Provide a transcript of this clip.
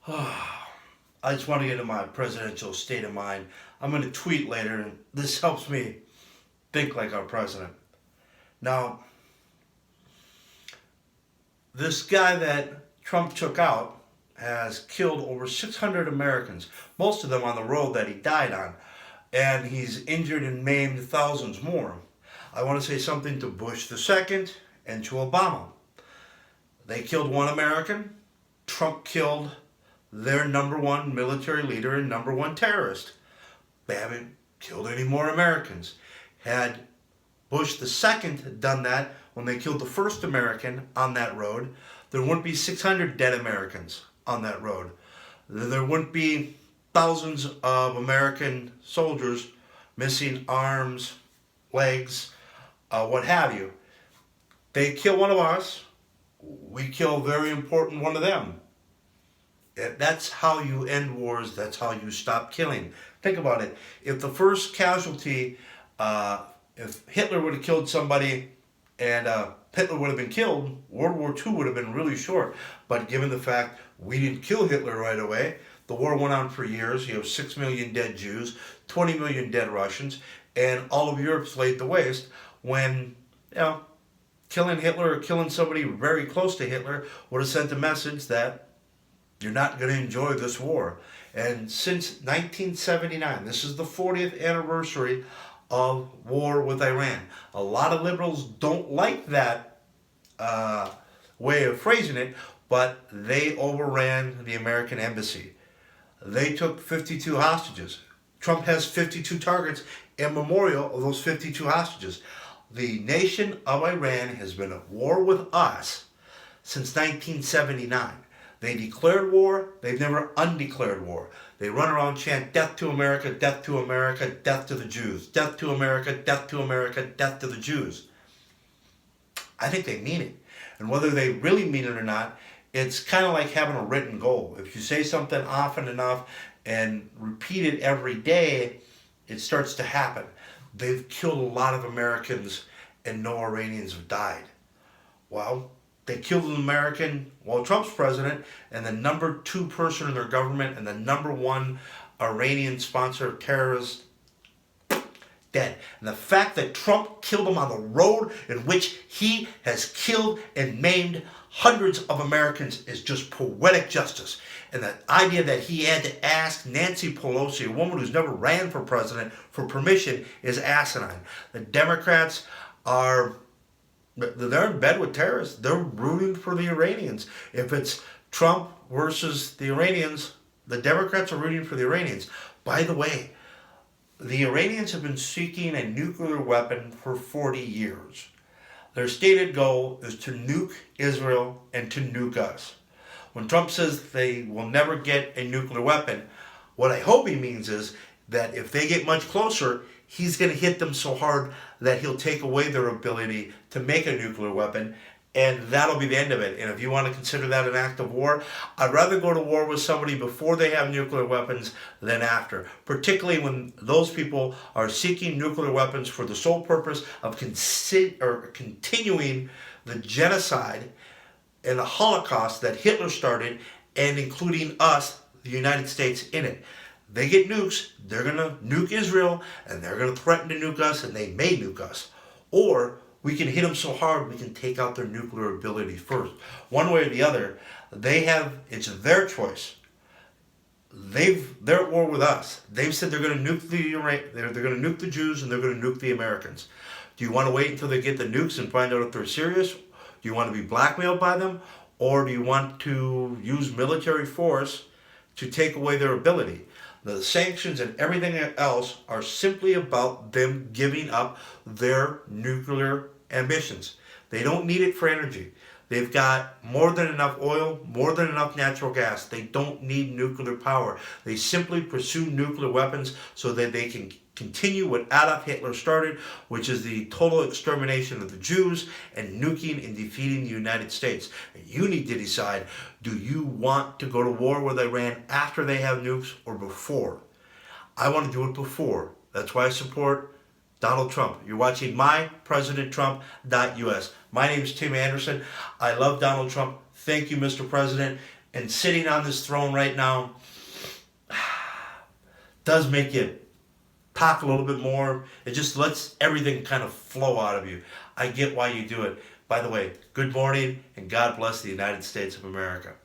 I just want to get in my presidential state of mind. I'm going to tweet later, and this helps me think like our president. Now, this guy that Trump took out has killed over 600 Americans, most of them on the road that he died on, and he's injured and maimed thousands more. I want to say something to Bush II and to Obama. They killed one American. Trump killed their number one military leader and number one terrorist. They haven't killed any more Americans. Had Bush II done that when they killed the first American on that road, there wouldn't be 600 dead Americans on that road. There wouldn't be thousands of American soldiers missing arms, legs, what have you. They kill one of us, we kill a very important one of them. That's how you end wars. That's how you stop killing. Think about it. If the first casualty, if Hitler would have killed somebody and Hitler would have been killed, World War II would have been really short. But given the fact we didn't kill Hitler right away, the war went on for years. You have 6 million dead Jews, 20 million dead Russians, and all of Europe's laid to waste when, killing Hitler or killing somebody very close to Hitler would have sent a message that you're not going to enjoy this war. And since 1979, this is the 40th anniversary of war with Iran. A lot of liberals don't like that way of phrasing it, but they overran the American embassy. They took 52 hostages. Trump has 52 targets in memorial of those 52 hostages. The nation of Iran has been at war with us since 1979. They declared war. They've never undeclared war. They run around and chant, death to America, death to America, death to the Jews. Death to America, death to America, death to the Jews. I think they mean it. And whether they really mean it or not, it's kind of like having a written goal. If you say something often enough and repeat it every day, it starts to happen. They've killed a lot of Americans and no Iranians have died. Well, they killed an American while Trump's president, and the number 2 person in their government and the number 1 Iranian sponsor of terrorists dead. And the fact that Trump killed them on the road in which he has killed and maimed hundreds of Americans is just poetic justice. And the idea that he had to ask Nancy Pelosi, a woman who's never ran for president, for permission is asinine. The Democrats they're in bed with terrorists. They're rooting for the Iranians. If it's Trump versus the Iranians, the Democrats are rooting for the Iranians. By the way, the Iranians have been seeking a nuclear weapon for 40 years. Their stated goal is to nuke Israel and to nuke us. When Trump says they will never get a nuclear weapon, what I hope he means is that if they get much closer, he's going to hit them so hard that he'll take away their ability to make a nuclear weapon, and that'll be the end of it. And if you want to consider that an act of war, I'd rather go to war with somebody before they have nuclear weapons than after, particularly when those people are seeking nuclear weapons for the sole purpose of continuing the genocide and the Holocaust that Hitler started, and including us, the United States, in it. They get nukes, they're going to nuke Israel, and they're going to threaten to nuke us, and they may nuke us. Or we can hit them so hard we can take out their nuclear ability first. One way or the other, it's their choice. They're at war with us. They've said they're going to nuke they're going to nuke the Jews and they're going to nuke the Americans. Do you want to wait until they get the nukes and find out if they're serious? Do you want to be blackmailed by them? Or do you want to use military force to take away their ability? The sanctions and everything else are simply about them giving up their nuclear ambitions. They don't need it for energy. They've got more than enough oil, more than enough natural gas. They don't need nuclear power. They simply pursue nuclear weapons so that they can continue what Adolf Hitler started, which is the total extermination of the Jews and nuking and defeating the United States. And you need to decide, do you want to go to war with Iran after they have nukes or before? I want to do it before. That's why I support Donald Trump. You're watching mypresidenttrump.us. My name is Tim Anderson. I love Donald Trump. Thank you, Mr. President. and sitting on this throne right now does make you talk a little bit more. It just lets everything kind of flow out of you. I get why you do it. By the way, good morning and God bless the United States of America.